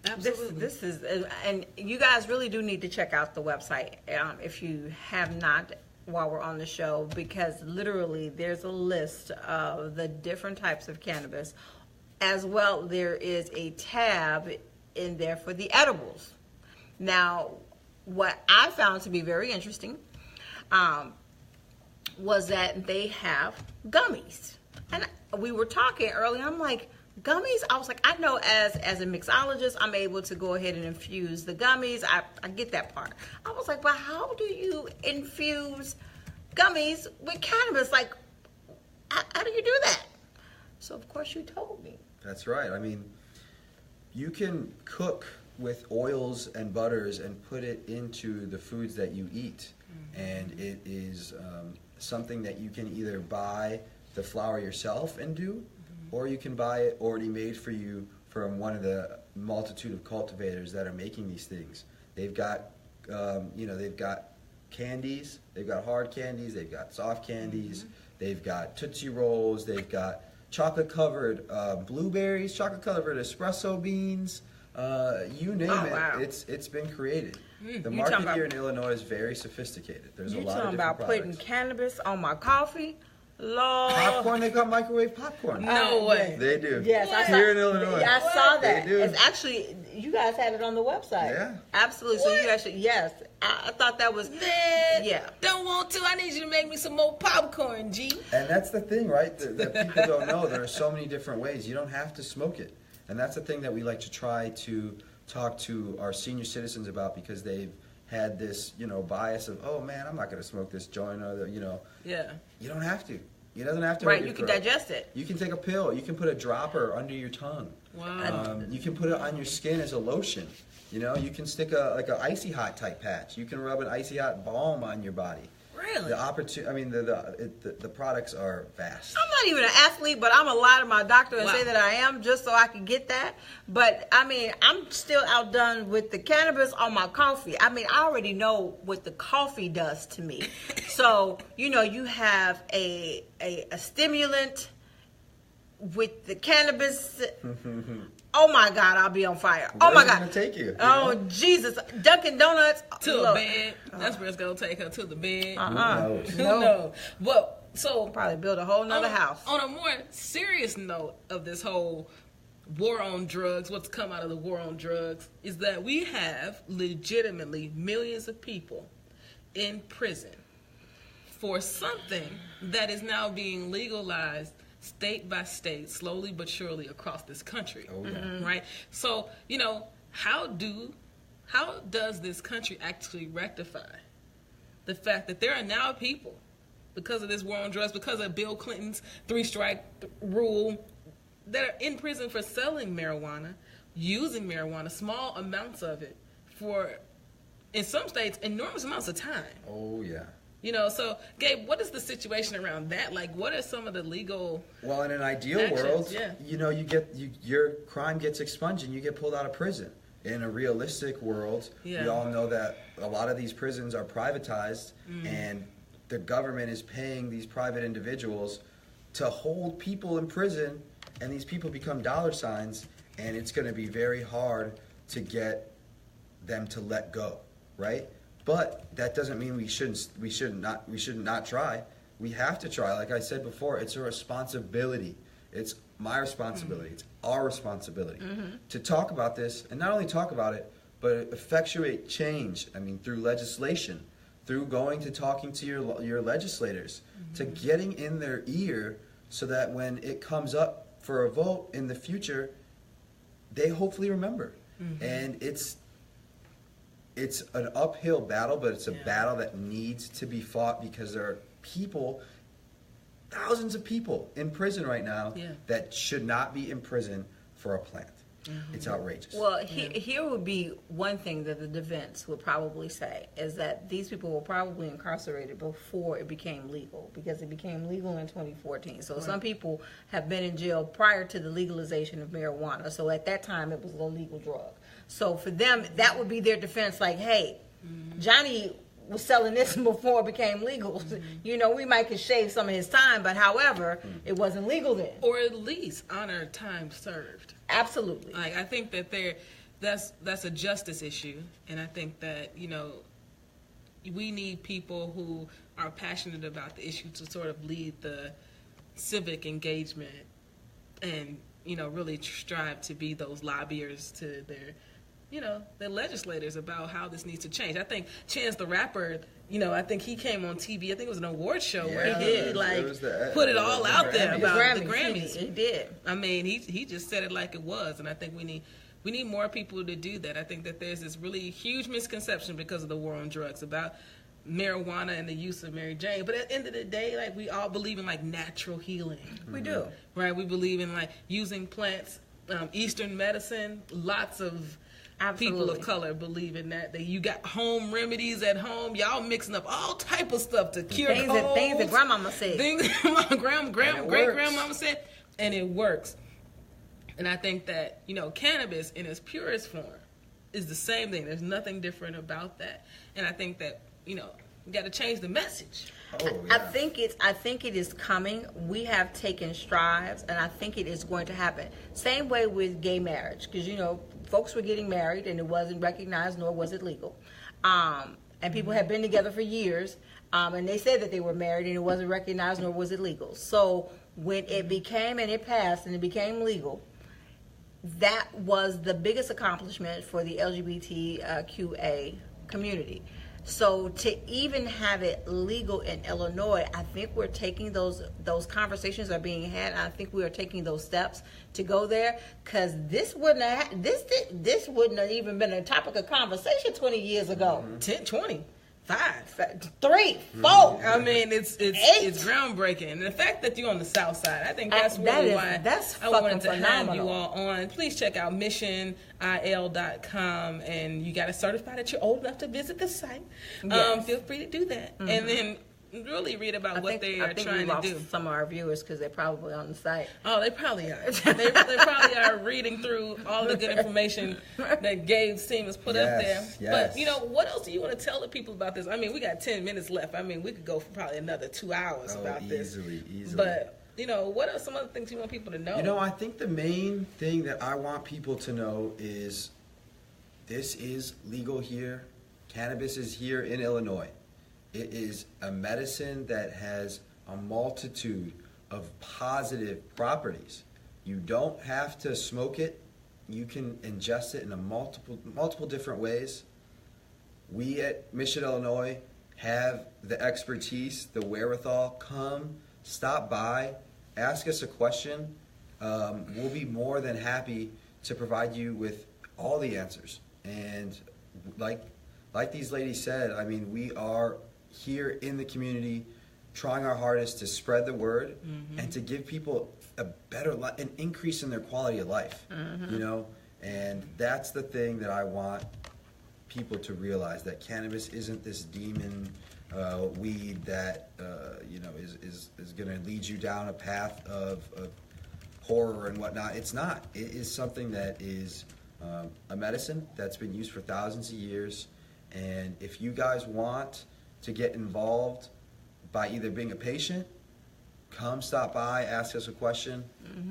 Absolutely. This is, and you guys really do need to check out the website if you have not while we're on the show, because literally there's a list of the different types of cannabis. As well, there is a tab in there for the edibles. Now, what I found to be very interesting was that they have gummies. And we were talking earlier, I'm like, gummies? I was like, I know as a mixologist, I'm able to go ahead and infuse the gummies. I get that part. I was like, but how do you infuse gummies with cannabis? Like, how do you do that? So, of course, you told me. That's right. I mean, you can cook with oils and butters and put it into the foods that you eat. And it is something that you can either buy the flour yourself and do, or you can buy it already made for you from one of the multitude of cultivators that are making these things. They've got, they've got candies, they've got hard candies, they've got soft candies, they've got Tootsie Rolls, they've got chocolate-covered blueberries, chocolate-covered espresso beans, you name it. Wow. It's been created. The market here in Illinois is very sophisticated. There's a lot of different about products. putting cannabis on my coffee? Lord. Popcorn, they've got microwave popcorn. No way. They do. Yes, I saw, here in Illinois. I saw that. They do. It's actually, you guys had it on the website. Yeah. Absolutely. So you actually, yes. I thought that was, yeah. Don't want to. I need you to make me some more popcorn, G. And that's the thing, right? That people don't know. There are so many different ways. You don't have to smoke it. And that's the thing that we like to try to talk to our senior citizens about, because they've had this, bias of, oh man, I'm not going to smoke this joint, or Yeah. You don't have to. It doesn't have to. Right, you can digest it. You can take a pill. You can put a dropper under your tongue. Wow. You can put it on your skin as a lotion. You can stick an icy hot type patch. You can rub an icy hot balm on your body. Really? The products are vast. I'm not even an athlete, but I'm a lie to my doctor and say that I am just so I can get that. But, I'm still outdone with the cannabis on my coffee. I already know what the coffee does to me. So, you have a stimulant with the cannabis. Oh my God, I'll be on fire. Where's oh my it God. gonna take you? Oh Jesus, Dunkin' Donuts to a bed. That's where it's gonna take her, to the bed. Who knows? Who knows? But so Probably build a whole nother house. On a more serious note of this whole war on drugs, what's come out of the war on drugs is that we have legitimately millions of people in prison for something that is now being legalized state by state, slowly but surely across this country. Oh, yeah. Right? So, you know, how does this country actually rectify the fact that there are now people, because of this war on drugs, because of Bill Clinton's 3-strike rule, that are in prison for selling marijuana, using marijuana, small amounts of it, for, in some states, enormous amounts of time. Oh, yeah. You know, so, Gabe, what is the situation around that? Like, what are some of the legal Well, in an ideal actions? world, Yeah. you know, your crime gets expunged and you get pulled out of prison. In a realistic world, Yeah. we all know that a lot of these prisons are privatized and the government is paying these private individuals to hold people in prison, and these people become dollar signs, and it's going to be very hard to get them to let go, right? But that doesn't mean we should not try. We have to try. Like I said before, it's a responsibility. It's my responsibility. It's our responsibility to talk about this, and not only talk about it, but effectuate change. I mean, through legislation, through going to talking to your legislators, to getting in their ear, so that when it comes up for a vote in the future, they hopefully remember. And it's an uphill battle, but it's a battle that needs to be fought, because there are people, thousands of people in prison right now that should not be in prison for a plant. It's outrageous. Well, here would be one thing that the defense would probably say, is that these people were probably incarcerated before it became legal, because it became legal in 2014. So some people have been in jail prior to the legalization of marijuana. So at that time, it was a legal drug. So for them, that would be their defense, like, hey, Johnny was selling this before it became legal. You know, we might could shave some of his time, but however, it wasn't legal then. or at least honor time served? Absolutely. Like, I think that that's a justice issue, and I think that, you know, we need people who are passionate about the issue to sort of lead the civic engagement, and, you know, really strive to be those lobbyers to their legislators about how this needs to change. I think Chance the Rapper, you know, I think he came on TV. I think it was an award show where he did put it all out there about the Grammys. He did. I mean, he just said it like it was, and I think we need more people to do that. I think that there's this really huge misconception because of the war on drugs about marijuana and the use of Mary Jane. But at the end of the day, like, we all believe in, like, natural healing. We do. Right? We believe in, like, using plants, Eastern medicine. Lots of people of color believe in that. You got home remedies at home. Y'all mixing up all type of stuff to cure colds. Things that grandmama said. Things my great-grandmama said. And it works. And I think that, you know, cannabis in its purest form is the same thing. There's nothing different about that. And I think that, you know, we got to change the message. Oh, yeah. I think it is coming. We have taken strides, and I think it is going to happen. Same way with gay marriage, because, you know, folks were getting married and it wasn't recognized, nor was it legal. And people had been together for years, and they said that they were married and it wasn't recognized, nor was it legal. So when it became, and it passed and it became legal, that was the biggest accomplishment for the LGBTQA community. So to even have it legal in Illinois, I think we're taking those conversations are being had. And I think we are taking those steps to go there, because this wouldn't have even been a topic of conversation 20 years ago. 10, 20, 5, 3, 4. I mean, it's groundbreaking. And the fact that you're on the South Side, I think that's really why I wanted to have you all on. Please check out missionil.com, and you got to certify that you're old enough to visit the site. Yes. Feel free to do that, and then really read about what they are trying to do. Some of our viewers, because they're probably on the site. Oh, they probably are. they probably are reading through all the good information that Gabe's team has put up there. Yes. But, you know, what else do you want to tell the people about this? I mean, we got 10 minutes left. I mean, we could go for probably another 2 hours about this. Easily. But, what are some other things you want people to know? I think the main thing that I want people to know is this is legal here. Cannabis is here in Illinois. It is a medicine that has a multitude of positive properties. You don't have to smoke it. You can ingest it in multiple different ways. We at Mission, Illinois have the expertise, the wherewithal. Come, stop by, ask us a question. We'll be more than happy to provide you with all the answers. And like these ladies said, I mean, we are here in the community trying our hardest to spread the word and to give people a better an increase in their quality of life, and that's the thing that I want people to realize, that cannabis isn't this demon weed that is going to lead you down a path of horror and whatnot. It's not. It is something that is a medicine that's been used for thousands of years, and if you guys want to get involved by either being a patient, come stop by, ask us a question,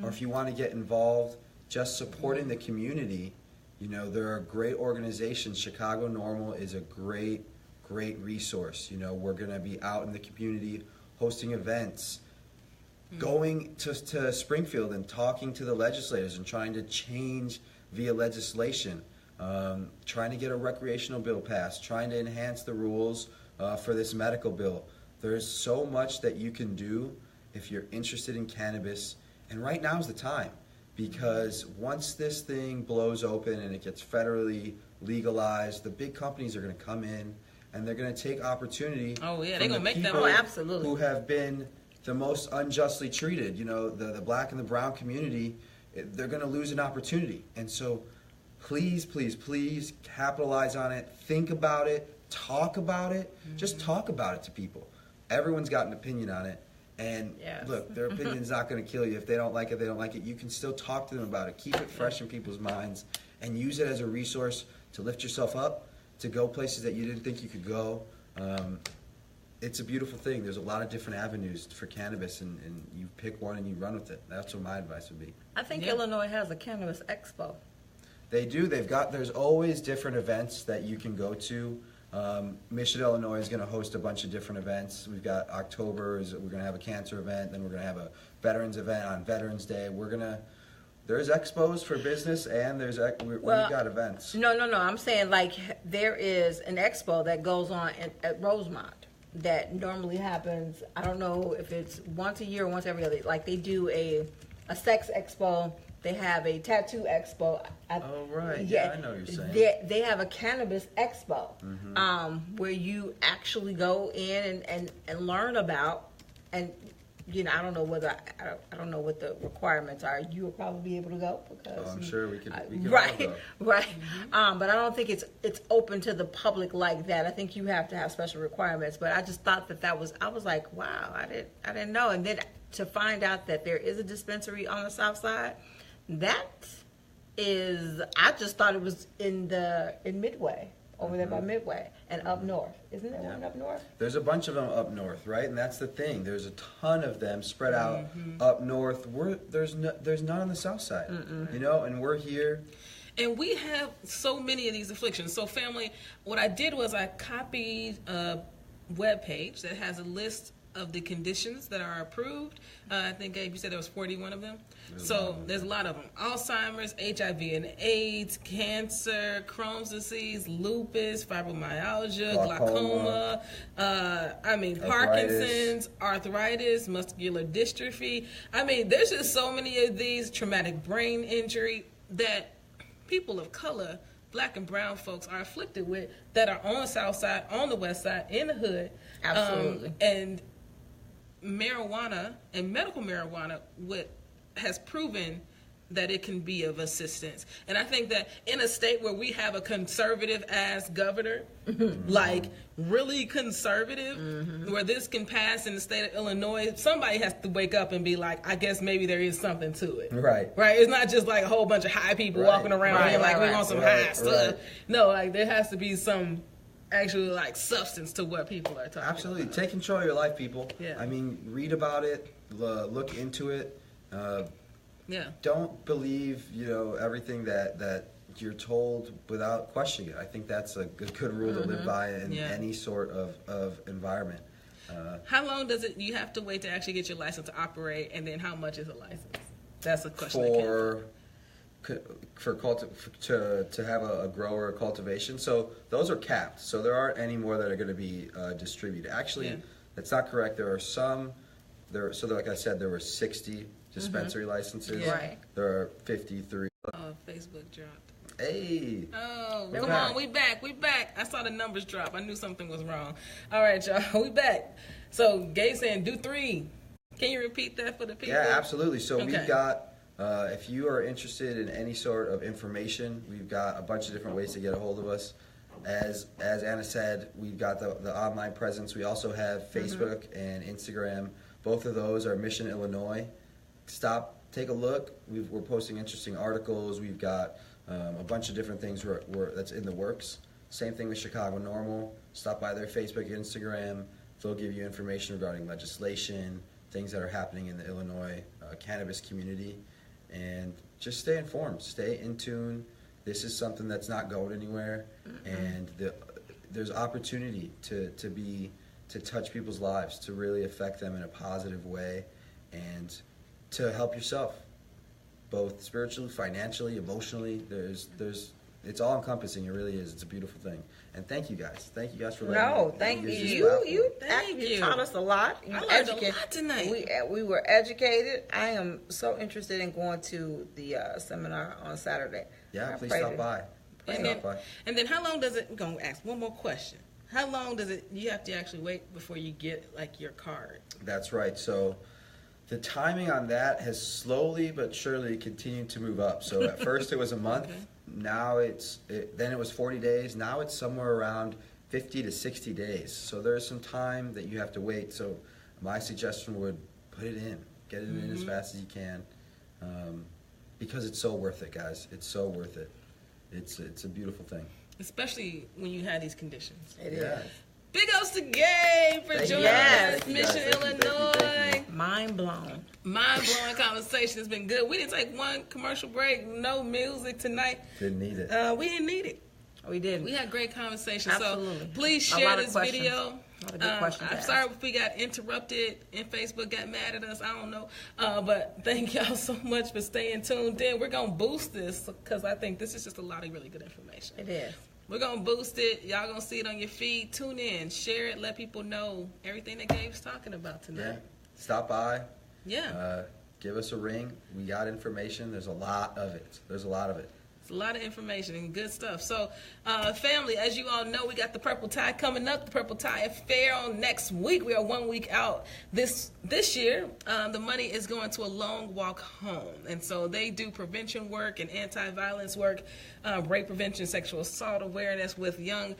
or if you want to get involved just supporting the community, there are great organizations. Chicago Normal is a great resource. We're going to be out in the community hosting events, going to Springfield and talking to the legislators and trying to change via legislation, trying to get a recreational bill passed, trying to enhance the rules for this medical bill. There's so much that you can do if you're interested in cannabis, and right now is the time, because once this thing blows open and it gets federally legalized, the big companies are going to come in and they're going to take opportunity. Oh yeah, they're going to make them. Oh, absolutely. Who have been the most unjustly treated. The black and the brown community, they're going to lose an opportunity, and so please capitalize on it. Think about it. Talk about it. Just talk about it to people. Everyone's got an opinion on it. And look, their opinion's not going to kill you. If they don't like it, they don't like it. You can still talk to them about it. Keep it fresh in people's minds and use it as a resource to lift yourself up, to go places that you didn't think you could go. It's a beautiful thing. There's a lot of different avenues for cannabis, and you pick one and you run with it. That's what my advice would be. I think Illinois has a Cannabis Expo. They do. There's always different events that you can go to. Mission, Illinois is going to host a bunch of different events. We've got October, we're going to have a cancer event, then we're going to have a veterans event on Veterans Day. There's expos for business, and we've got events. No. I'm saying there is an expo that goes on at Rosemont that normally happens. I don't know if it's once a year or once every other. They do a sex expo. They have a tattoo expo. Oh, right. Yeah, I know what you're saying. They have a cannabis expo where you actually go in and learn about, and I don't know what the requirements are. You will probably be able to go because I'm sure we could right, all go. Right. But I don't think it's open to the public like that. I think you have to have special requirements. But I just thought that was. I was like, wow, I didn't know. And then to find out that there is a dispensary on the South Side. That is, I just thought it was in Midway, over there by Midway, and up north. Isn't there one up north? There's a bunch of them up north, right? And that's the thing. There's a ton of them spread out up north. There's none on the South Side, and we're here. And we have so many of these afflictions. So family, what I did was I copied a webpage that has a list of the conditions that are approved. I think, Gabe, you said there was 41 of them. There's a lot of them. Alzheimer's, HIV and AIDS, cancer, Crohn's disease, lupus, fibromyalgia, glaucoma, Parkinson's, arthritis, muscular dystrophy. There's just so many of these, traumatic brain injury that people of color, black and brown folks, are afflicted with, that are on the South Side, on the West Side, in the hood. Absolutely. And marijuana and medical marijuana has proven that it can be of assistance. And I think that in a state where we have a conservative-ass governor, really conservative, where this can pass in the state of Illinois, somebody has to wake up and be like, I guess maybe there is something to it. Right. Right? It's not just like a whole bunch of high people walking around being like, we want some high stuff. No, there has to be some actually substance to what people are talking Absolutely. about. Take control of your life, people. Yeah. Read about it, look into it. Yeah. Don't believe everything that you're told without questioning it. I think that's a good rule to live by in any sort of environment. How long does you have to wait to actually get your license to operate, and then how much is a license? That's a question. To have a grower cultivation. So those are capped. So there aren't any more that are going to be distributed. Actually, that's not correct. There are some. So like I said, there were 60 dispensary licenses. Right. There are 53. Oh, Facebook dropped. Hey. Oh, come on, we back. I saw the numbers drop. I knew something was wrong. All right, y'all, we back. So Gabe saying do 3. Can you repeat that for the people? Yeah, absolutely. So we've got. If you are interested in any sort of information, we've got a bunch of different ways to get a hold of us. As Anna said, we've got the online presence. We also have Facebook and Instagram. Both of those are Mission, Illinois. Take a look. We're posting interesting articles. We've got a bunch of different things that's in the works. Same thing with Chicago Normal. Stop by their Facebook, Instagram. They'll give you information regarding legislation, things that are happening in the Illinois cannabis community. And just stay informed, stay in tune. This is something that's not going anywhere, and there's opportunity to touch people's lives, to really affect them in a positive way, and to help yourself, both spiritually, financially, emotionally. It's all encompassing. It really is. It's a beautiful thing. And thank you guys. Thank you guys for letting me thank use you. Thank you. Taught us a lot. I learned a lot tonight. We were educated. I am so interested in going to the seminar on Saturday. Yeah, please stop by. And then how long does it? I'm going to ask one more question. How long does you have to actually wait before you get like your card? That's right. So the timing on that has slowly but surely continued to move up. So at first it was a month. Okay. Now then it was 40 days. Now it's somewhere around 50 to 60 days. So there's some time that you have to wait. So my suggestion would put it in. Get it in as fast as you can. Because it's so worth it, guys. It's so worth it. It's a beautiful thing. Especially when you have these conditions. It is. Big ups to Gabe for joining us, Mission, Illinois. Mind blown. Mind blowing conversation. It's been good. We didn't take one commercial break. No music tonight. Didn't need it. We didn't need it. We did. We had great conversation. Absolutely. So please share this questions. video. A lot of good questions I'm sorry if we got interrupted and Facebook got mad at us. I don't know. But thank y'all so much for staying tuned in. We're going to boost this because I think this is just a lot of really good information. It is. We're going to boost it. Y'all going to see it on your feed. Tune in. Share it. Let people know everything that Gabe's talking about tonight. Yeah. Stop by. Yeah. Give us a ring. We got information. There's a lot of it. It's a lot of information and good stuff. So, family, as you all know, we got the Purple Tie coming up, the Purple Tie Affair on next week. We are 1 week out this year. The money is going to a Long Walk Home. And so they do prevention work and anti-violence work, rape prevention, sexual assault awareness with young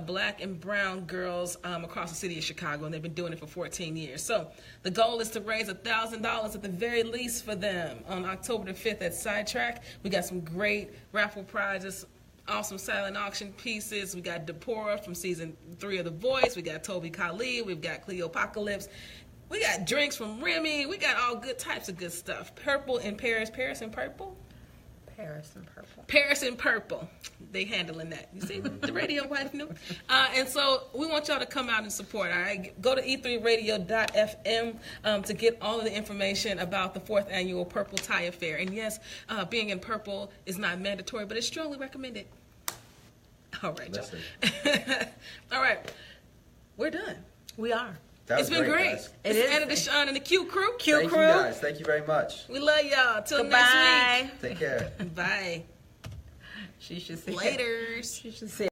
black and brown girls across the city of Chicago. And they've been doing it for 14 years. So the goal is to raise $1,000 at the very least for them. On October the 5th at Sidetrack, we got some great raffle prizes, awesome silent auction pieces. We got Deporah from season 3 of The Voice. We got Toby Khalid. We've got Cleopocalypse. We got drinks from Remy. We got all good types of good stuff. Purple in Paris. Paris in Purple? Paris in Purple. Paris in Purple. They handling that. You see, the radio wife knew. And so we want y'all to come out and support. All right, go to e3radio.fm to get all of the information about the 4th annual Purple Tie Affair. And yes, being in purple is not mandatory, but it's strongly recommended. All right, y'all. All right, we're done. We are. It's been great. Guys. It's Anna, DeShawn, and the QCrew. Thank you, guys. Thank you very much. We love y'all. Till Goodbye. next week. Take care. Bye. She should say Laters. She should say